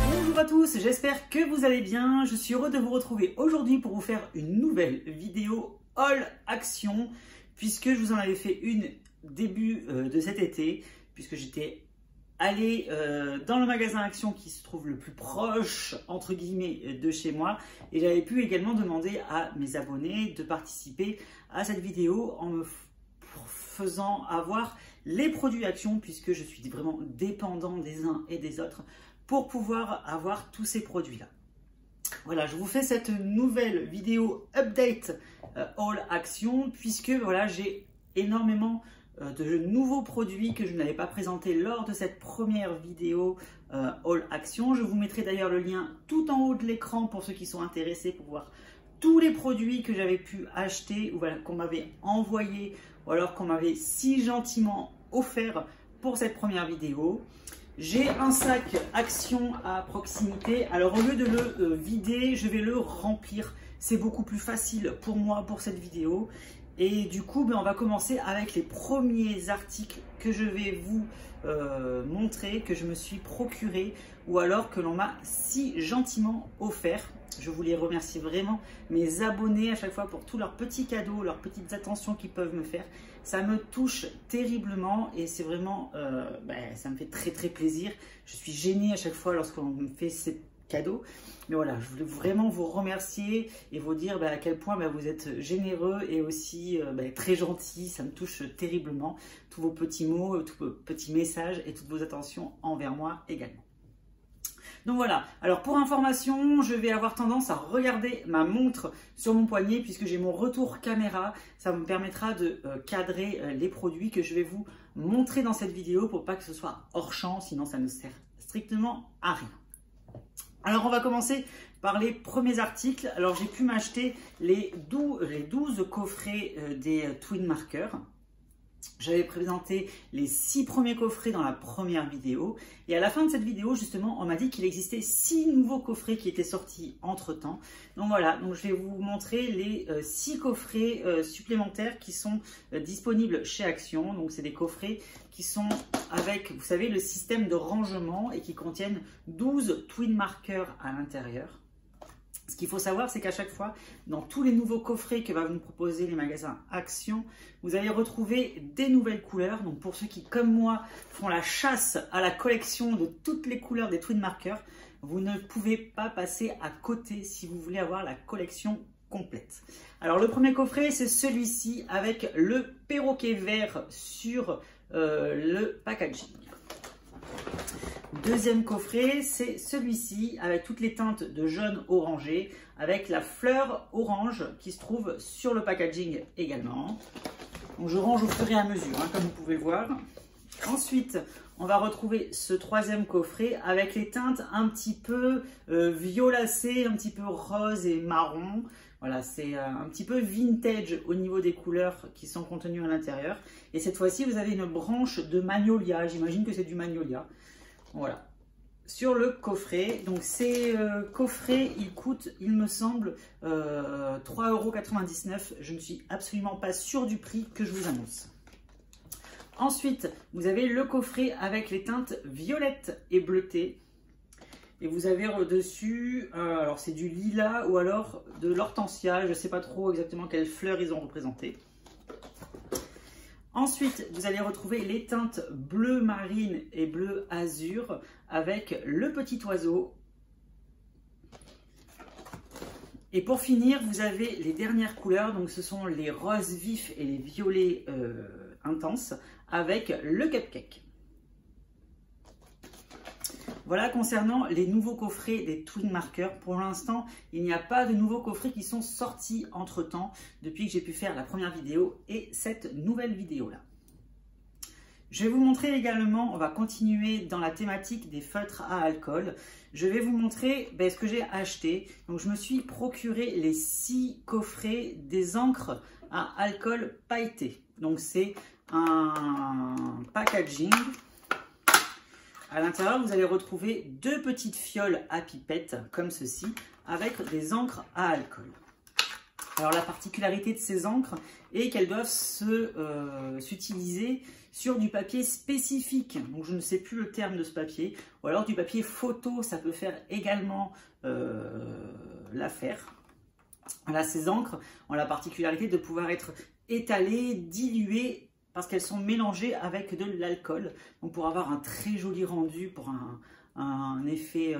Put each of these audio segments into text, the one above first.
Bonjour à tous, j'espère que vous allez bien. Je suis heureux de vous retrouver aujourd'hui pour vous faire une nouvelle vidéo haul action, puisque je vous en avais fait une début de cet été, puisque j'étais allé dans le magasin Action qui se trouve le plus proche entre guillemets de chez moi, et j'avais pu également demander à mes abonnés de participer à cette vidéo en me faisant avoir les produits Action, puisque je suis vraiment dépendant des uns et des autres pour pouvoir avoir tous ces produits là. Voilà, je vous fais cette nouvelle vidéo update haul Action, puisque voilà, j'ai énormément de nouveaux produits que je n'avais pas présentés lors de cette première vidéo haul Action. Je vous mettrai d'ailleurs le lien tout en haut de l'écran pour ceux qui sont intéressés pour voir tous les produits que j'avais pu acheter ou voilà, qu'on m'avait envoyé ou alors qu'on m'avait si gentiment offert pour cette première vidéo. J'ai un sac Action à proximité. Alors au lieu de le vider, je vais le remplir. C'est beaucoup plus facile pour moi pour cette vidéo. Et du coup, on va commencer avec les premiers articles que je vais vous montrer, que je me suis procuré ou alors que l'on m'a si gentiment offert. Je voulais remercier vraiment mes abonnés à chaque fois pour tous leurs petits cadeaux, leurs petites attentions qu'ils peuvent me faire. Ça me touche terriblement et c'est vraiment, ça me fait très plaisir. Je suis gênée à chaque fois lorsqu'on me fait ces cadeaux. Mais voilà, je voulais vraiment vous remercier et vous dire à quel point vous êtes généreux et aussi très gentil. Ça me touche terriblement. Tous vos petits mots, tous vos petits messages et toutes vos attentions envers moi également. Donc voilà, alors pour information, je vais avoir tendance à regarder ma montre sur mon poignet puisque j'ai mon retour caméra. Ça me permettra de cadrer les produits que je vais vous montrer dans cette vidéo pour pas que ce soit hors champ, sinon ça ne sert strictement à rien. Alors on va commencer par les premiers articles. Alors j'ai pu m'acheter les 12 coffrets des Twin Markers. J'avais présenté les 6 premiers coffrets dans la première vidéo. Et à la fin de cette vidéo, justement, on m'a dit qu'il existait 6 nouveaux coffrets qui étaient sortis entre temps. Donc voilà, donc je vais vous montrer les 6 coffrets supplémentaires qui sont disponibles chez Action. Donc c'est des coffrets qui sont avec, vous savez, le système de rangement et qui contiennent 12 Twin Markers à l'intérieur. Ce qu'il faut savoir, c'est qu'à chaque fois, dans tous les nouveaux coffrets que va nous proposer les magasins Action, vous allez retrouver des nouvelles couleurs. Donc pour ceux qui, comme moi, font la chasse à la collection de toutes les couleurs des Twin Markers, vous ne pouvez pas passer à côté si vous voulez avoir la collection complète. Alors le premier coffret, c'est celui-ci avec le perroquet vert sur le packaging. Deuxième coffret, c'est celui-ci avec toutes les teintes de jaune orangé avec la fleur orange qui se trouve sur le packaging également. Donc je range au fur et à mesure, comme vous pouvez le voir. Ensuite, on va retrouver ce troisième coffret avec les teintes un petit peu violacées, un petit peu rose et marron. Voilà, c'est un petit peu vintage au niveau des couleurs qui sont contenues à l'intérieur. Et cette fois-ci, vous avez une branche de magnolia. J'imagine que c'est du magnolia. Voilà, sur le coffret. Donc ces coffrets, ils coûtent, il me semble, 3,99 €. Je ne suis absolument pas sûre du prix que je vous annonce. Ensuite, vous avez le coffret avec les teintes violettes et bleutées. Et vous avez au-dessus, alors c'est du lilas ou alors de l'hortensia. Je ne sais pas trop exactement quelles fleurs ils ont représentées. Ensuite, vous allez retrouver les teintes bleu marine et bleu azur avec le petit oiseau. Et pour finir, vous avez les dernières couleurs. Donc, ce sont les roses vifs et les violets intenses avec le cupcake. Voilà concernant les nouveaux coffrets des Twin Markers. Pour l'instant, il n'y a pas de nouveaux coffrets qui sont sortis entre temps depuis que j'ai pu faire la première vidéo et cette nouvelle vidéo là. Je vais vous montrer également, on va continuer dans la thématique des feutres à alcool. Je vais vous montrer ce que j'ai acheté. Donc je me suis procuré les 6 coffrets des encres à alcool pailleté. Donc c'est un packaging. À l'intérieur, vous allez retrouver 2 petites fioles à pipette, comme ceci, avec des encres à alcool. Alors, la particularité de ces encres est qu'elles doivent s'utiliser sur du papier spécifique. Donc je ne sais plus le terme de ce papier. Ou alors du papier photo, ça peut faire également l'affaire. Voilà, ces encres ont la particularité de pouvoir être étalées, diluées, parce qu'elles sont mélangées avec de l'alcool. Donc pour avoir un très joli rendu, pour un effet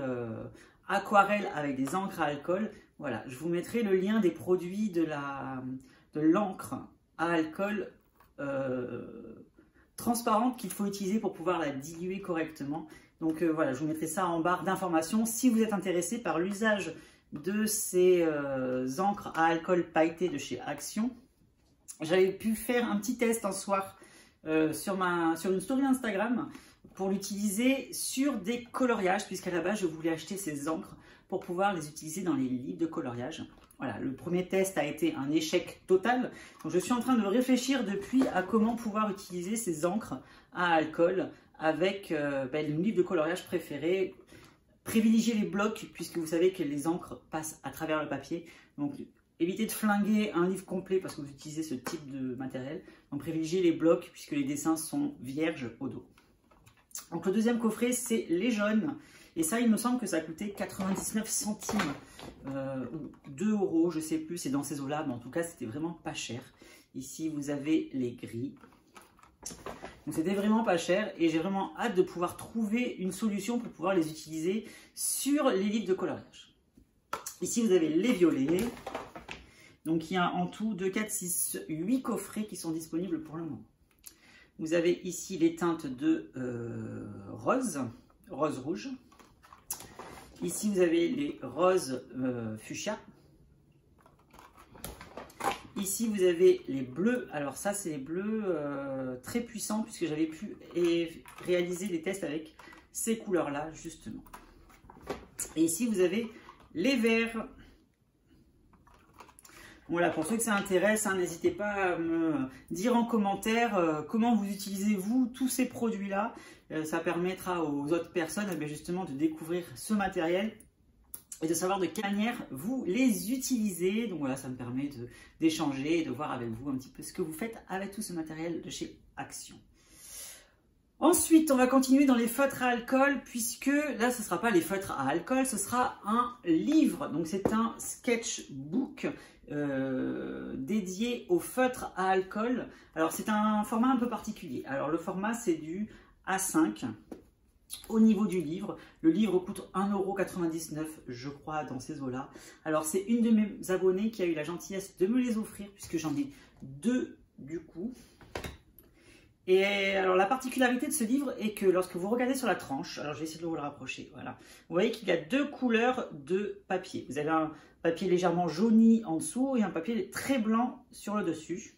aquarelle avec des encres à alcool. Voilà, je vous mettrai le lien des produits de l'encre à alcool transparente qu'il faut utiliser pour pouvoir la diluer correctement. Donc voilà, je vous mettrai ça en barre d'informations si vous êtes intéressé par l'usage de ces encres à alcool pailleté de chez Action. J'avais pu faire un petit test un soir sur une story Instagram pour l'utiliser sur des coloriages, puisqu'à la base je voulais acheter ces encres pour pouvoir les utiliser dans les livres de coloriage. Voilà, le premier test a été un échec total. Donc je suis en train de réfléchir depuis à comment pouvoir utiliser ces encres à alcool avec le livre de coloriage préféré. Privilégier les blocs, puisque vous savez que les encres passent à travers le papier. Donc évitez de flinguer un livre complet parce que vous utilisez ce type de matériel. Donc privilégiez les blocs puisque les dessins sont vierges au dos. Donc le deuxième coffret, c'est les jaunes. Et ça, il me semble que ça a coûté 99 centimes ou 2 €, je ne sais plus, c'est dans ces eaux-là, mais en tout cas, c'était vraiment pas cher. Ici, vous avez les gris. Donc c'était vraiment pas cher et j'ai vraiment hâte de pouvoir trouver une solution pour pouvoir les utiliser sur les livres de coloriage. Ici, vous avez les violets. Donc il y a en tout 2, 4, 6, 8 coffrets qui sont disponibles pour le moment. Vous avez ici les teintes de rose rouge. Ici, vous avez les roses fuchsia. Ici, vous avez les bleus. Alors ça, c'est les bleus très puissants puisque j'avais pu réaliser les tests avec ces couleurs-là, justement. Et ici, vous avez les verts. Voilà, pour ceux que ça intéresse, hein, n'hésitez pas à me dire en commentaire comment vous utilisez vous tous ces produits-là. Ça permettra aux autres personnes justement de découvrir ce matériel et de savoir de quelle manière vous les utilisez. Donc voilà, ça me permet d'échanger et de voir avec vous un petit peu ce que vous faites avec tout ce matériel de chez Action. Ensuite, on va continuer dans les feutres à alcool, puisque là, ce ne sera pas les feutres à alcool, ce sera un livre. Donc c'est un sketchbook dédié aux feutres à alcool. Alors c'est un format un peu particulier. Alors le format, c'est du A5. Au niveau du livre, le livre coûte 1,99 €, je crois, dans ces eaux-là. Alors c'est une de mes abonnées qui a eu la gentillesse de me les offrir, puisque j'en ai 2 du coup. Et alors la particularité de ce livre est que lorsque vous regardez sur la tranche, alors je vais essayer de vous le rapprocher, voilà. Vous voyez qu'il y a 2 couleurs de papier. Vous avez un papier légèrement jauni en dessous et un papier très blanc sur le dessus.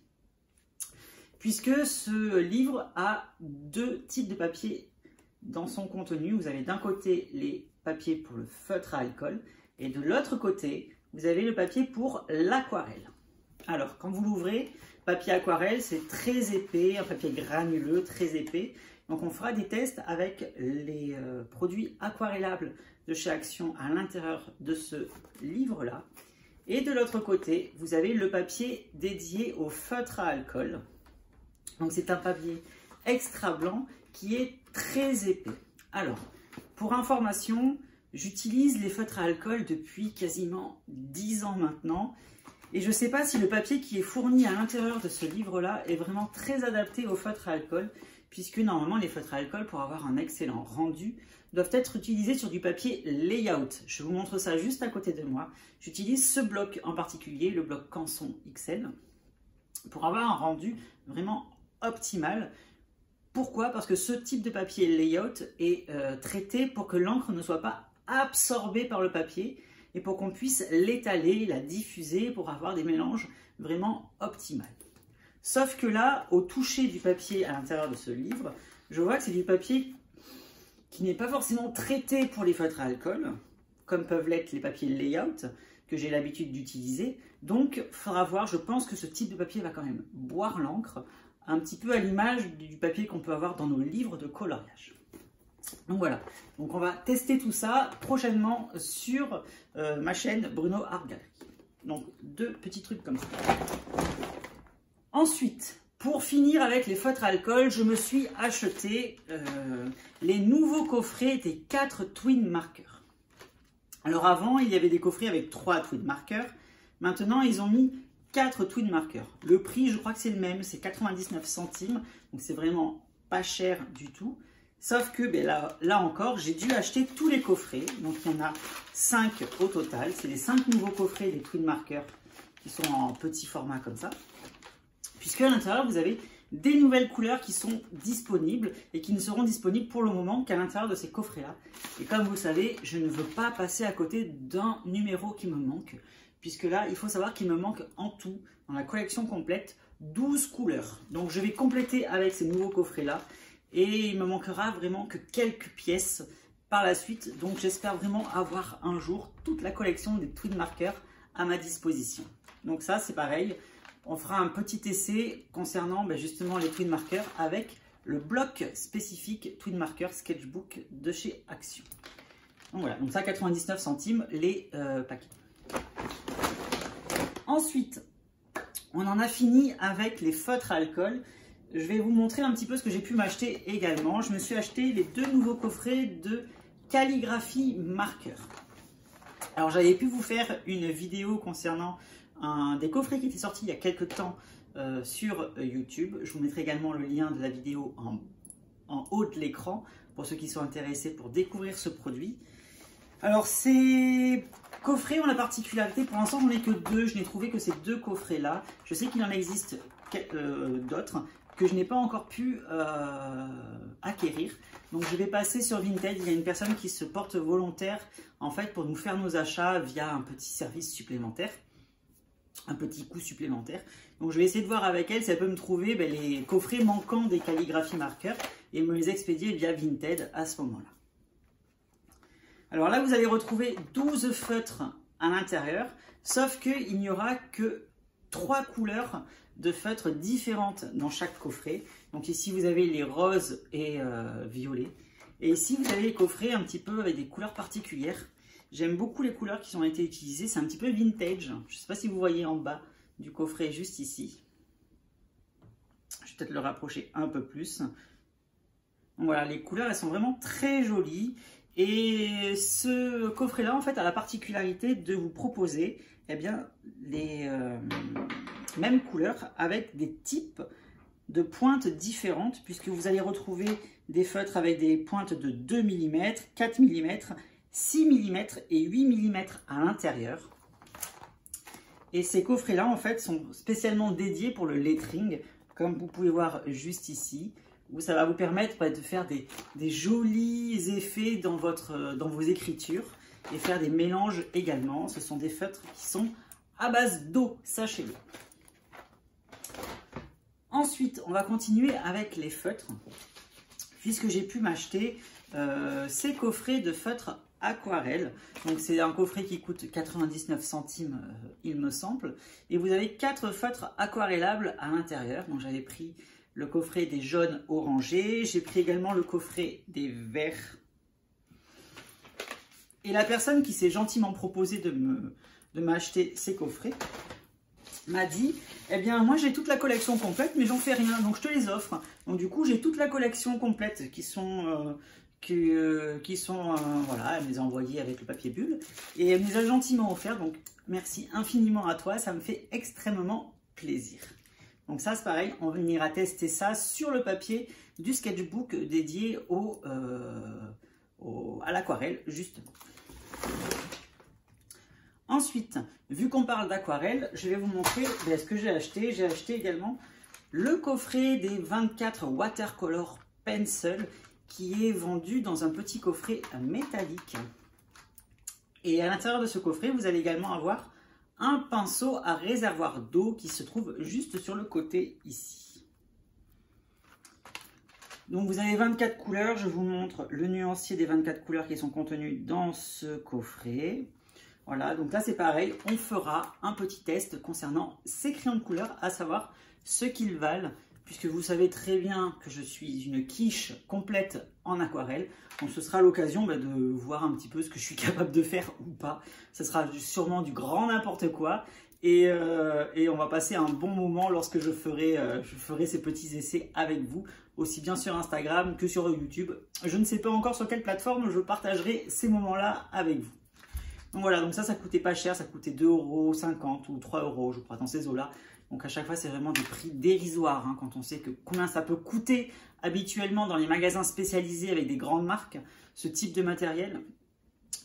Puisque ce livre a 2 types de papier dans son contenu. Vous avez d'un côté les papiers pour le feutre à alcool et de l'autre côté, vous avez le papier pour l'aquarelle. Alors, quand vous l'ouvrez, papier aquarelle, c'est très épais, un papier granuleux, très épais. Donc, on fera des tests avec les produits aquarellables de chez Action à l'intérieur de ce livre-là. Et de l'autre côté, vous avez le papier dédié au feutre à alcool. Donc, c'est un papier extra blanc qui est très épais. Alors, pour information, j'utilise les feutres à alcool depuis quasiment 10 ans maintenant. Et je ne sais pas si le papier qui est fourni à l'intérieur de ce livre-là est vraiment très adapté aux feutres à alcool, puisque normalement les feutres à alcool, pour avoir un excellent rendu, doivent être utilisés sur du papier layout. Je vous montre ça juste à côté de moi. J'utilise ce bloc en particulier, le bloc Canson XL, pour avoir un rendu vraiment optimal. Pourquoi? Parce que ce type de papier layout est traité pour que l'encre ne soit pas absorbée par le papier et pour qu'on puisse l'étaler, la diffuser pour avoir des mélanges vraiment optimaux. Sauf que là, au toucher du papier à l'intérieur de ce livre, je vois que c'est du papier qui n'est pas forcément traité pour les feutres à alcool, comme peuvent l'être les papiers layout que j'ai l'habitude d'utiliser. Donc, il faudra voir, je pense que ce type de papier va quand même boire l'encre, un petit peu à l'image du papier qu'on peut avoir dans nos livres de coloriage. Donc voilà, donc on va tester tout ça prochainement sur ma chaîne Bruno Art Gallery. Donc 2 petits trucs comme ça. Ensuite, Pour finir avec les feutres à alcool, je me suis acheté les nouveaux coffrets des 4 twin markers. Alors avant, il y avait des coffrets avec 3 twin markers. Maintenant, ils ont mis 4 twin markers. Le prix, je crois que c'est le même, c'est 99 centimes. Donc c'est vraiment pas cher du tout. Sauf que ben là encore, j'ai dû acheter tous les coffrets. Donc il y en a 5 au total. C'est les 5 nouveaux coffrets des twin markers qui sont en petit format comme ça. Puisque à l'intérieur, vous avez des nouvelles couleurs qui sont disponibles et qui ne seront disponibles pour le moment qu'à l'intérieur de ces coffrets-là. Et comme vous le savez, je ne veux pas passer à côté d'un numéro qui me manque. Puisque là, il faut savoir qu'il me manque en tout, dans la collection complète, 12 couleurs. Donc je vais compléter avec ces nouveaux coffrets-là. Et il me manquera vraiment que quelques pièces par la suite. Donc j'espère vraiment avoir un jour toute la collection des twin markers à ma disposition. Donc ça, c'est pareil. On fera un petit essai concernant justement les twin markers avec le bloc spécifique twin marker sketchbook de chez Action. Donc voilà, donc ça 99 centimes les paquets. Ensuite, on en a fini avec les feutres à alcool. Je vais vous montrer un petit peu ce que j'ai pu m'acheter également. Je me suis acheté les 2 nouveaux coffrets de calligraphie marker. Alors j'avais pu vous faire une vidéo concernant des coffrets qui étaient sortis il y a quelques temps sur YouTube. Je vous mettrai également le lien de la vidéo en haut de l'écran pour ceux qui sont intéressés pour découvrir ce produit. Alors ces coffrets ont la particularité, pour l'instant j'en ai que 2, je n'ai trouvé que ces 2 coffrets là. Je sais qu'il en existe d'autres que je n'ai pas encore pu acquérir. Donc je vais passer sur Vinted, il y a une personne qui se porte volontaire en fait pour nous faire nos achats via un petit service supplémentaire. Un petit coût supplémentaire. Donc je vais essayer de voir avec elle si elle peut me trouver les coffrets manquants des calligraphies marqueurs et me les expédier via Vinted à ce moment-là. Alors là, vous allez retrouver 12 feutres à l'intérieur, sauf qu'il n'y aura que 3 couleurs de feutres différentes dans chaque coffret. Donc ici, vous avez les roses et violets. Et ici, vous avez les coffrets un petit peu avec des couleurs particulières. J'aime beaucoup les couleurs qui ont été utilisées. C'est un petit peu vintage. Je ne sais pas si vous voyez en bas du coffret juste ici. Je vais peut-être le rapprocher un peu plus. Donc voilà, les couleurs, elles sont vraiment très jolies. Et ce coffret-là, en fait, a la particularité de vous proposer les mêmes couleurs avec des types de pointes différentes, puisque vous allez retrouver des feutres avec des pointes de 2 mm, 4 mm, 6 mm et 8 mm à l'intérieur. Et ces coffrets-là, en fait, sont spécialement dédiés pour le lettering, comme vous pouvez voir juste ici, où ça va vous permettre de faire des jolis effets dans vos écritures et faire des mélanges également. Ce sont des feutres qui sont à base d'eau, sachez-le. Ensuite, on va continuer avec les feutres, puisque j'ai pu m'acheter ces coffrets de feutres aquarelle. Donc c'est un coffret qui coûte 99 centimes il me semble, et vous avez 4 feutres aquarellables à l'intérieur. Donc j'avais pris le coffret des jaunes orangés, j'ai pris également le coffret des verts, et la personne qui s'est gentiment proposé de m'acheter ces coffrets m'a dit, eh bien moi j'ai toute la collection complète mais j'en fais rien, donc je te les offre. Donc du coup j'ai toute la collection complète qui sont voilà, elle me les a envoyés avec le papier bulle et elle nous a gentiment offert, donc merci infiniment à toi, ça me fait extrêmement plaisir. Donc ça c'est pareil, on ira tester ça sur le papier du sketchbook dédié à l'aquarelle justement. Ensuite, vu qu'on parle d'aquarelle, je vais vous montrer ce que j'ai acheté. J'ai acheté également le coffret des 24 Watercolor Pencil qui est vendu dans un petit coffret métallique. Et à l'intérieur de ce coffret, vous allez également avoir un pinceau à réservoir d'eau qui se trouve juste sur le côté ici. Donc vous avez 24 couleurs, je vous montre le nuancier des 24 couleurs qui sont contenues dans ce coffret. Voilà, donc là c'est pareil, on fera un petit test concernant ces crayons de couleur, à savoir ce qu'ils valent, puisque vous savez très bien que je suis une quiche complète en aquarelle. Donc ce sera l'occasion de voir un petit peu ce que je suis capable de faire ou pas. Ce sera sûrement du grand n'importe quoi. et on va passer un bon moment lorsque je ferai ces petits essais avec vous, aussi bien sur Instagram que sur YouTube. Je ne sais pas encore sur quelle plateforme je partagerai ces moments-là avec vous. Donc voilà, donc ça coûtait pas cher, ça coûtait 2,50 € ou 3 € je crois, dans ces eaux-là. Donc à chaque fois, c'est vraiment des prix dérisoires hein, quand on sait combien ça peut coûter habituellement dans les magasins spécialisés avec des grandes marques, ce type de matériel.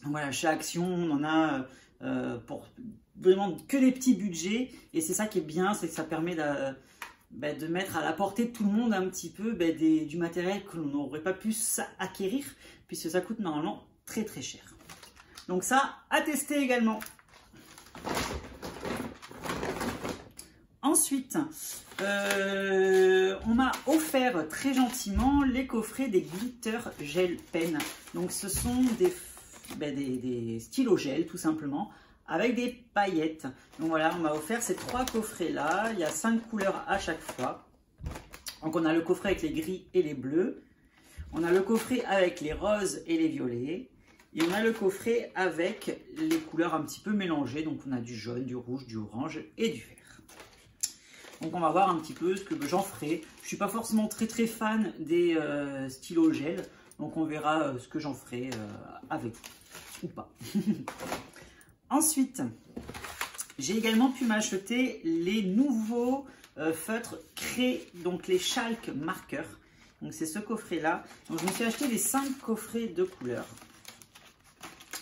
Donc voilà, chez Action, on en a pour vraiment que des petits budgets. Et c'est ça qui est bien, c'est que ça permet de mettre à la portée de tout le monde un petit peu du matériel que l'on n'aurait pas pu acquérir, puisque ça coûte normalement très très cher. Donc ça, à tester également. Ensuite, on m'a offert très gentiment les coffrets des glitter gel pen. Donc ce sont des stylos gel tout simplement avec des paillettes. Donc voilà, on m'a offert ces 3 coffrets là. Il y a 5 couleurs à chaque fois. Donc on a le coffret avec les gris et les bleus. On a le coffret avec les roses et les violets. Et on a le coffret avec les couleurs un petit peu mélangées. Donc on a du jaune, du rouge, du orange et du vert. Donc on va voir un petit peu ce que j'en ferai. Je ne suis pas forcément très fan des stylos gel. Donc on verra ce que j'en ferai avec ou pas. Ensuite, j'ai également pu m'acheter les nouveaux feutres Cray, donc les Chalk marqueurs. Donc c'est ce coffret là. Donc je me suis acheté les 5 coffrets de couleurs.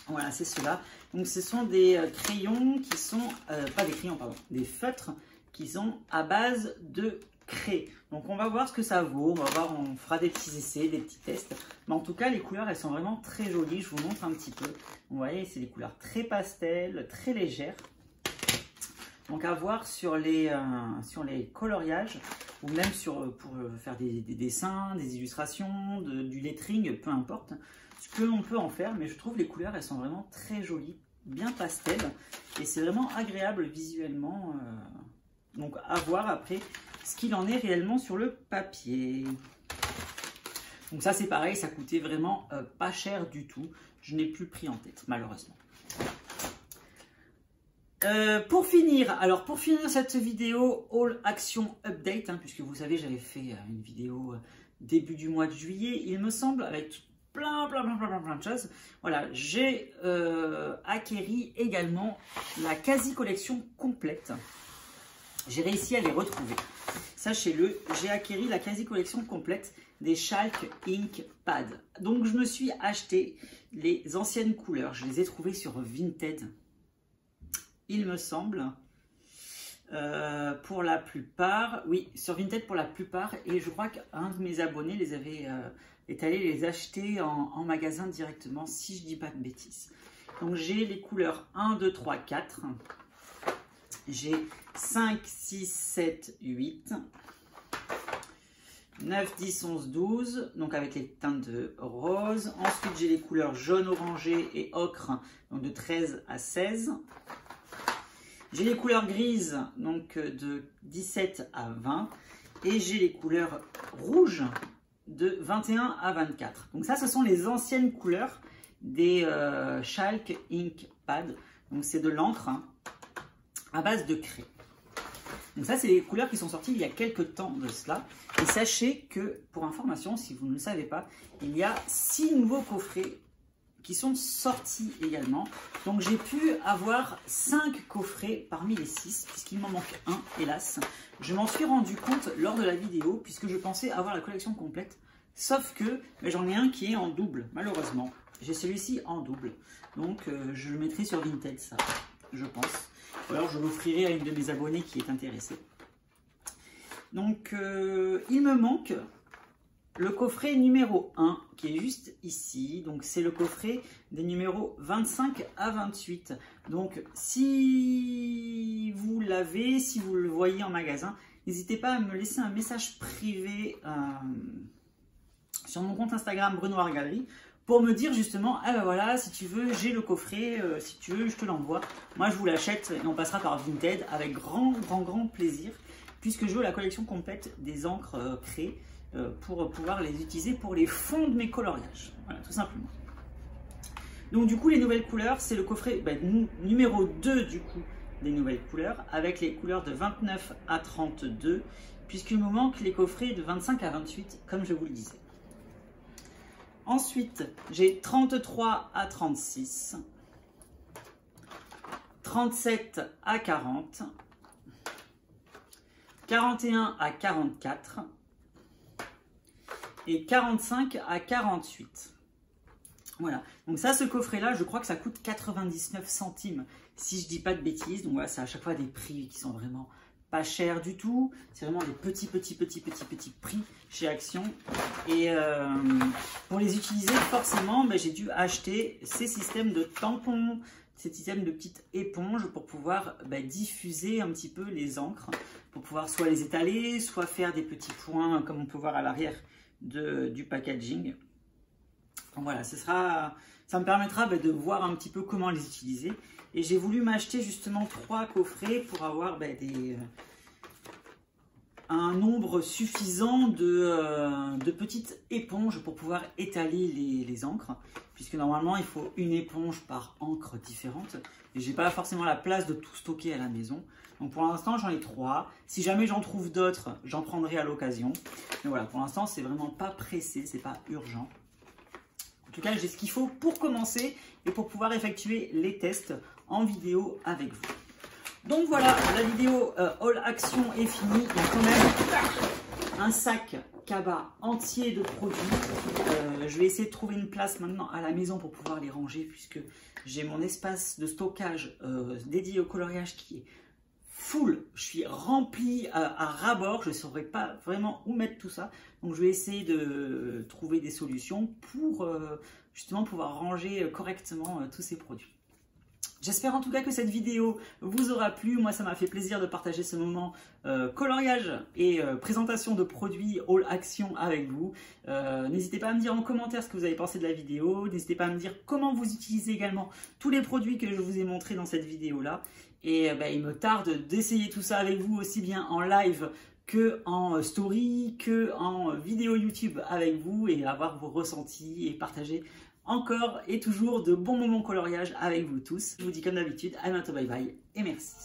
Voilà, c'est ceux-là. Donc ce sont des crayons qui sont, pas des crayons, pardon, des feutres qui sont à base de craie. Donc on va voir ce que ça vaut, on va voir, on fera des petits essais, des petits tests. Mais en tout cas, les couleurs, elles sont vraiment très jolies. Je vous montre un petit peu. Vous voyez, c'est des couleurs très pastel, très légères. Donc à voir sur les coloriages ou même pour faire des dessins, des illustrations, du lettering, peu importe ce que l'on peut en faire. Mais je trouve les couleurs, elles sont vraiment très jolies, bien pastel. Et c'est vraiment agréable visuellement. Donc à voir après ce qu'il en est réellement sur le papier. Donc ça c'est pareil, ça coûtait vraiment pas cher du tout. Je n'ai plus pris en tête malheureusement. Pour finir cette vidéo Haul Action Update, hein, puisque vous savez j'avais fait une vidéo début du mois de juillet, il me semble, avec plein de choses. Voilà, j'ai acquéri également la quasi collection complète. J'ai réussi à les retrouver. Sachez-le, j'ai acquéri la quasi-collection complète des Chalk Ink Pad. Donc, je me suis acheté les anciennes couleurs. Je les ai trouvées sur Vinted, il me semble. Pour la plupart, oui, sur Vinted pour la plupart. Et je crois qu'un de mes abonnés est allé les acheter en magasin directement, si je ne dis pas de bêtises. Donc, j'ai les couleurs 1, 2, 3, 4. J'ai 5, 6, 7, 8, 9, 10, 11, 12, donc avec les teintes de rose. Ensuite, j'ai les couleurs jaune, orangé et ocre, donc de 13 à 16. J'ai les couleurs grises, donc de 17 à 20. Et j'ai les couleurs rouges de 21 à 24. Donc ça, ce sont les anciennes couleurs des Chalk Ink Pad. Donc c'est de l'encre à base de craie. Donc ça, c'est les couleurs qui sont sorties il y a quelques temps de cela. Et sachez que, pour information, si vous ne le savez pas, il y a 6 nouveaux coffrets qui sont sortis également. Donc j'ai pu avoir 5 coffrets parmi les 6, puisqu'il m'en manque un, hélas. Je m'en suis rendu compte lors de la vidéo, puisque je pensais avoir la collection complète. Sauf que j'en ai un qui est en double, malheureusement. J'ai celui-ci en double. Donc je le mettrai sur Vinted, ça, je pense. Ou alors je l'offrirai à une de mes abonnées qui est intéressée. Donc il me manque le coffret numéro 1 qui est juste ici. Donc c'est le coffret des numéros 25 à 28. Donc si vous l'avez, si vous le voyez en magasin, n'hésitez pas à me laisser un message privé sur mon compte Instagram Bruno Art Gallery pour me dire justement, ah ben voilà, si tu veux, j'ai le coffret, si tu veux, je te l'envoie. Moi, je vous l'achète et on passera par Vinted avec grand plaisir, puisque je veux la collection complète des encres Cray pour pouvoir les utiliser pour les fonds de mes coloriages. Voilà, tout simplement. Donc du coup, les nouvelles couleurs, c'est le coffret numéro 2 du coup des nouvelles couleurs avec les couleurs de 29 à 32, puisqu'il me manque les coffrets de 25 à 28, comme je vous le disais. Ensuite, j'ai 33 à 36, 37 à 40, 41 à 44 et 45 à 48. Voilà, donc ça, ce coffret-là, je crois que ça coûte 99 centimes, si je dis pas de bêtises. Donc voilà, c'est à chaque fois des prix qui sont vraiment pas chers du tout. C'est vraiment des petits prix chez Action. Et pour les utiliser, forcément, j'ai dû acheter ces systèmes de tampons, ces systèmes de petites éponges pour pouvoir diffuser un petit peu les encres, pour pouvoir soit les étaler, soit faire des petits points, comme on peut voir à l'arrière du packaging. Donc voilà, ça me permettra de voir un petit peu comment les utiliser. Et j'ai voulu m'acheter justement 3 coffrets pour avoir un nombre suffisant de petites éponges pour pouvoir étaler les encres. Puisque normalement, il faut une éponge par encre différente. Et j'ai pas forcément la place de tout stocker à la maison. Donc pour l'instant, j'en ai 3. Si jamais j'en trouve d'autres, j'en prendrai à l'occasion. Mais voilà, pour l'instant, c'est vraiment pas pressé, c'est pas urgent. En tout cas, j'ai ce qu'il faut pour commencer et pour pouvoir effectuer les tests en vidéo avec vous. Donc voilà, la vidéo Haul Action est finie. Il y a quand même un sac cabas entier de produits. Je vais essayer de trouver une place maintenant à la maison pour pouvoir les ranger, puisque j'ai mon espace de stockage dédié au coloriage qui est full. Je suis rempli à ras-bord. Je ne saurais pas vraiment où mettre tout ça. Donc je vais essayer de trouver des solutions pour justement pouvoir ranger correctement tous ces produits. J'espère en tout cas que cette vidéo vous aura plu. Moi, ça m'a fait plaisir de partager ce moment coloriage et présentation de produits Haul Action avec vous. N'hésitez pas à me dire en commentaire ce que vous avez pensé de la vidéo. N'hésitez pas à me dire comment vous utilisez également tous les produits que je vous ai montrés dans cette vidéo-là. Et il me tarde d'essayer tout ça avec vous, aussi bien en live que en story, que en vidéo YouTube avec vous, et avoir vos ressentis et partager encore et toujours de bons moments coloriage avec vous tous. Je vous dis comme d'habitude, à bientôt, bye bye et merci.